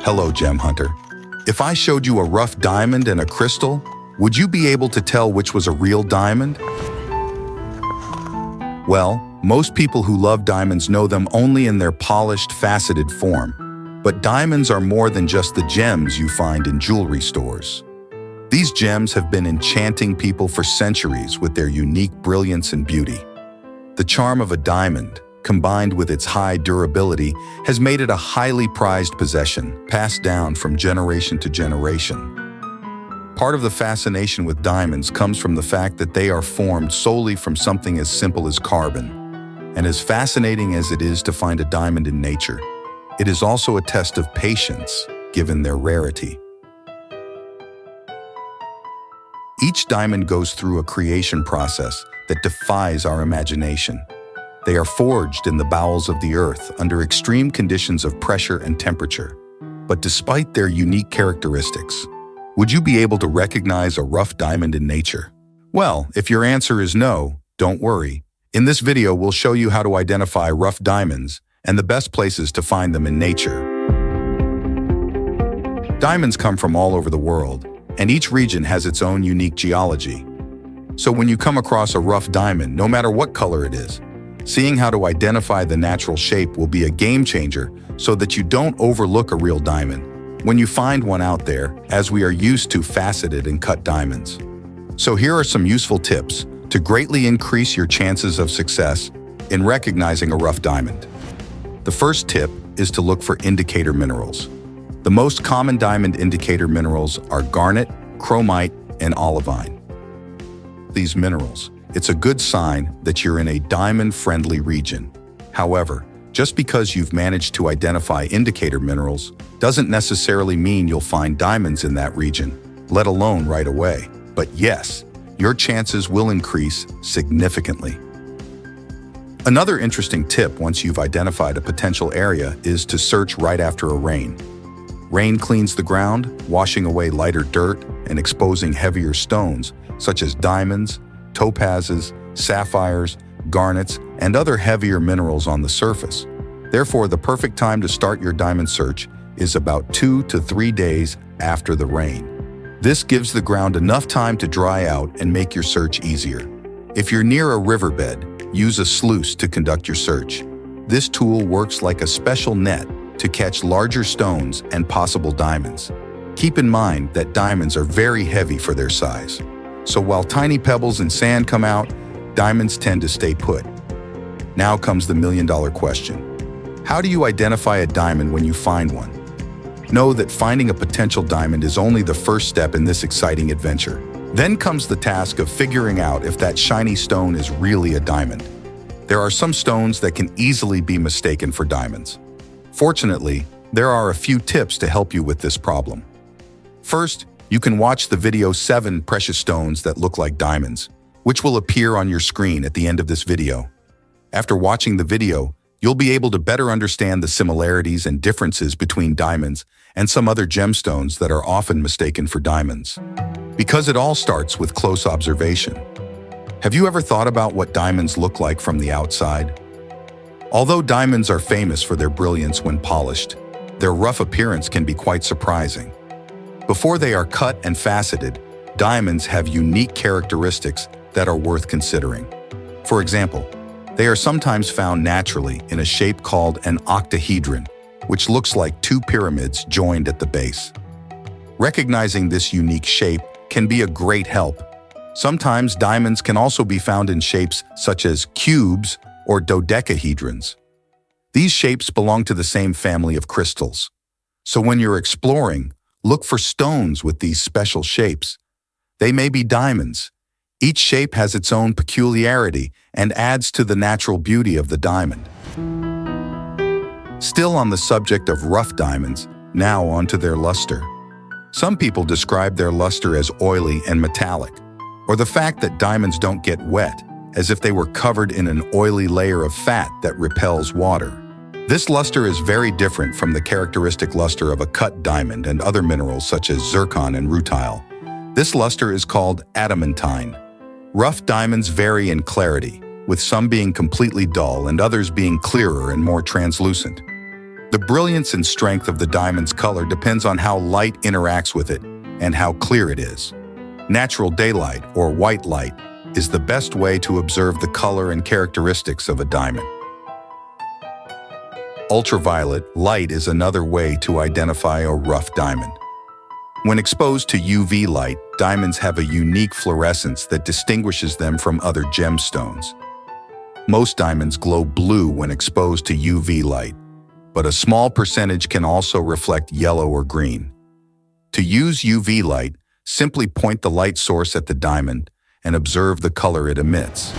Hello, Gem Hunter. If I showed you a rough diamond and a crystal, would you be able to tell which was a real diamond? Well, most people who love diamonds know them only in their polished, faceted form. But diamonds are more than just the gems you find in jewelry stores. These gems have been enchanting people for centuries with their unique brilliance and beauty. The charm of a diamond, combined with its high durability, has made it a highly prized possession, passed down from generation to generation. Part of the fascination with diamonds comes from the fact that they are formed solely from something as simple as carbon. And as fascinating as it is to find a diamond in nature, it is also a test of patience, given their rarity. Each diamond goes through a creation process that defies our imagination. They are forged in the bowels of the earth under extreme conditions of pressure and temperature. But despite their unique characteristics, would you be able to recognize a rough diamond in nature? Well, if your answer is no, don't worry. In this video, we'll show you how to identify rough diamonds and the best places to find them in nature. Diamonds come from all over the world, and each region has its own unique geology. So when you come across a rough diamond, no matter what color it is, seeing how to identify the natural shape will be a game changer so that you don't overlook a real diamond when you find one out there, as we are used to faceted and cut diamonds. So here are some useful tips to greatly increase your chances of success in recognizing a rough diamond. The first tip is to look for indicator minerals. The most common diamond indicator minerals are garnet, chromite, and olivine. These minerals, it's a good sign that you're in a diamond-friendly region. However, just because you've managed to identify indicator minerals doesn't necessarily mean you'll find diamonds in that region, let alone right away. But yes, your chances will increase significantly. Another interesting tip once you've identified a potential area is to search right after a rain. Rain cleans the ground, washing away lighter dirt and exposing heavier stones, such as diamonds, topazes, sapphires, garnets, and other heavier minerals on the surface. Therefore, the perfect time to start your diamond search is about 2 to 3 days after the rain. This gives the ground enough time to dry out and make your search easier. If you're near a riverbed, use a sluice to conduct your search. This tool works like a special net to catch larger stones and possible diamonds. Keep in mind that diamonds are very heavy for their size. So while tiny pebbles and sand come out, diamonds tend to stay put. Now comes the million-dollar question. How do you identify a diamond when you find one? Know that finding a potential diamond is only the first step in this exciting adventure. Then comes the task of figuring out if that shiny stone is really a diamond. There are some stones that can easily be mistaken for diamonds. Fortunately, there are a few tips to help you with this problem. First, you can watch the video 7 Precious Stones That Look Like Diamonds, which will appear on your screen at the end of this video. After watching the video, you'll be able to better understand the similarities and differences between diamonds and some other gemstones that are often mistaken for diamonds. Because it all starts with close observation. Have you ever thought about what diamonds look like from the outside? Although diamonds are famous for their brilliance when polished, their rough appearance can be quite surprising. Before they are cut and faceted, diamonds have unique characteristics that are worth considering. For example, they are sometimes found naturally in a shape called an octahedron, which looks like 2 pyramids joined at the base. Recognizing this unique shape can be a great help. Sometimes diamonds can also be found in shapes such as cubes or dodecahedrons. These shapes belong to the same family of crystals. So when you're exploring, look for stones with these special shapes. They may be diamonds. Each shape has its own peculiarity and adds to the natural beauty of the diamond. Still on the subject of rough diamonds, now onto their luster. Some people describe their luster as oily and metallic, or the fact that diamonds don't get wet, as if they were covered in an oily layer of fat that repels water. This luster is very different from the characteristic luster of a cut diamond and other minerals such as zircon and rutile. This luster is called adamantine. Rough diamonds vary in clarity, with some being completely dull and others being clearer and more translucent. The brilliance and strength of the diamond's color depends on how light interacts with it and how clear it is. Natural daylight, or white light, is the best way to observe the color and characteristics of a diamond. Ultraviolet light is another way to identify a rough diamond. When exposed to UV light, diamonds have a unique fluorescence that distinguishes them from other gemstones. Most diamonds glow blue when exposed to UV light, but a small percentage can also reflect yellow or green. To use UV light, simply point the light source at the diamond and observe the color it emits.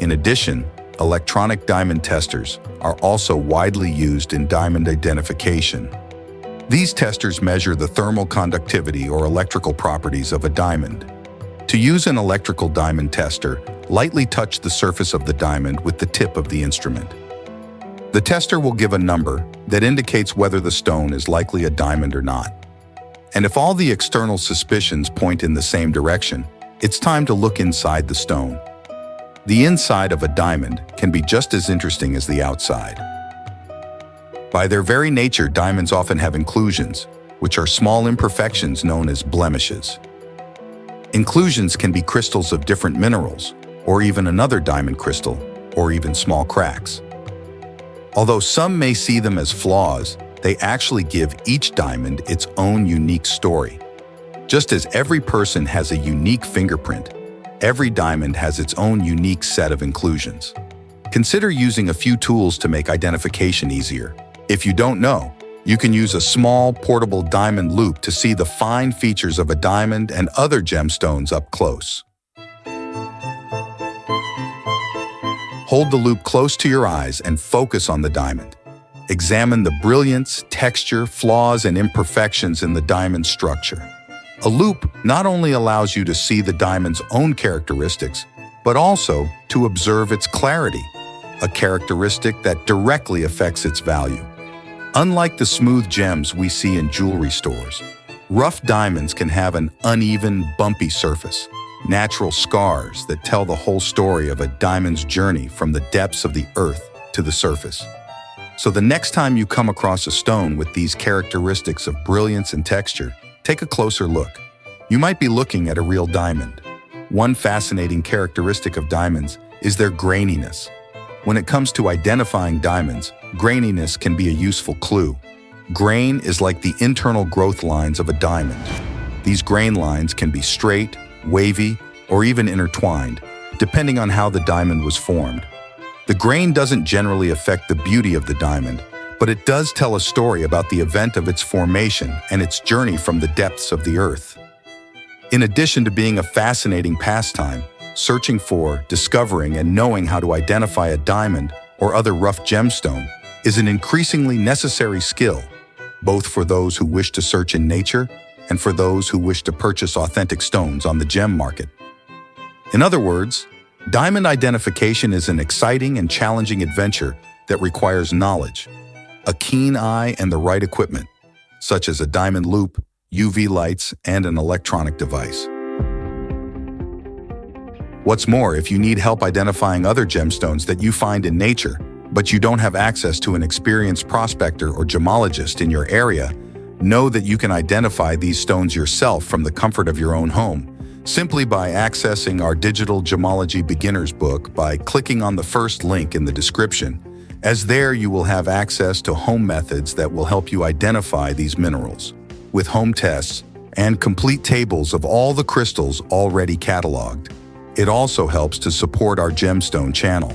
In addition, electronic diamond testers are also widely used in diamond identification. These testers measure the thermal conductivity or electrical properties of a diamond. To use an electrical diamond tester, lightly touch the surface of the diamond with the tip of the instrument. The tester will give a number that indicates whether the stone is likely a diamond or not. And if all the external suspicions point in the same direction, it's time to look inside the stone. The inside of a diamond can be just as interesting as the outside. By their very nature, diamonds often have inclusions, which are small imperfections known as blemishes. Inclusions can be crystals of different minerals, or even another diamond crystal, or even small cracks. Although some may see them as flaws, they actually give each diamond its own unique story. Just as every person has a unique fingerprint, every diamond has its own unique set of inclusions. Consider using a few tools to make identification easier. If you don't know, you can use a small, portable diamond loupe to see the fine features of a diamond and other gemstones up close. Hold the loupe close to your eyes and focus on the diamond. Examine the brilliance, texture, flaws, and imperfections in the diamond structure. A loupe not only allows you to see the diamond's own characteristics, but also to observe its clarity, a characteristic that directly affects its value. Unlike the smooth gems we see in jewelry stores, rough diamonds can have an uneven, bumpy surface, natural scars that tell the whole story of a diamond's journey from the depths of the earth to the surface. So the next time you come across a stone with these characteristics of brilliance and texture, take a closer look. You might be looking at a real diamond. One fascinating characteristic of diamonds is their graininess. When it comes to identifying diamonds, graininess can be a useful clue. Grain is like the internal growth lines of a diamond. These grain lines can be straight, wavy, or even intertwined, depending on how the diamond was formed. The grain doesn't generally affect the beauty of the diamond, but it does tell a story about the event of its formation and its journey from the depths of the earth. In addition to being a fascinating pastime, searching for, discovering, and knowing how to identify a diamond or other rough gemstone is an increasingly necessary skill, both for those who wish to search in nature and for those who wish to purchase authentic stones on the gem market. In other words, diamond identification is an exciting and challenging adventure that requires knowledge, a keen eye, and the right equipment, such as a diamond loupe, UV lights, and an electronic device. What's more, if you need help identifying other gemstones that you find in nature, but you don't have access to an experienced prospector or gemologist in your area, know that you can identify these stones yourself from the comfort of your own home, simply by accessing our digital gemology beginner's book by clicking on the first link in the description, as there you will have access to home methods that will help you identify these minerals, with home tests and complete tables of all the crystals already cataloged. It also helps to support our gemstone channel.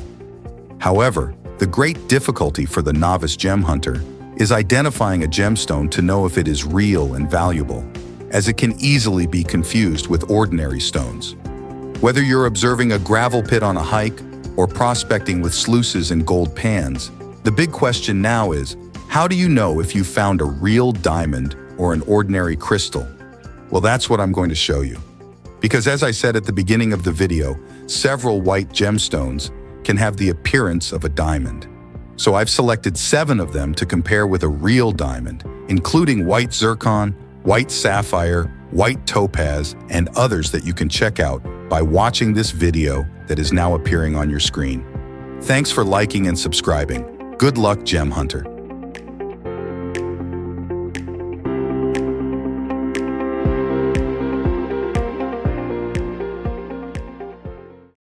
However, the great difficulty for the novice gem hunter is identifying a gemstone to know if it is real and valuable, as it can easily be confused with ordinary stones. Whether you're observing a gravel pit on a hike or prospecting with sluices and gold pans, the big question now is, how do you know if you found a real diamond or an ordinary crystal? Well, that's what I'm going to show you. Because as I said at the beginning of the video, several white gemstones can have the appearance of a diamond. So I've selected 7 of them to compare with a real diamond, including white zircon, white sapphire, white topaz, and others that you can check out by watching this video that is now appearing on your screen. Thanks for liking and subscribing. Good luck, Gem Hunter.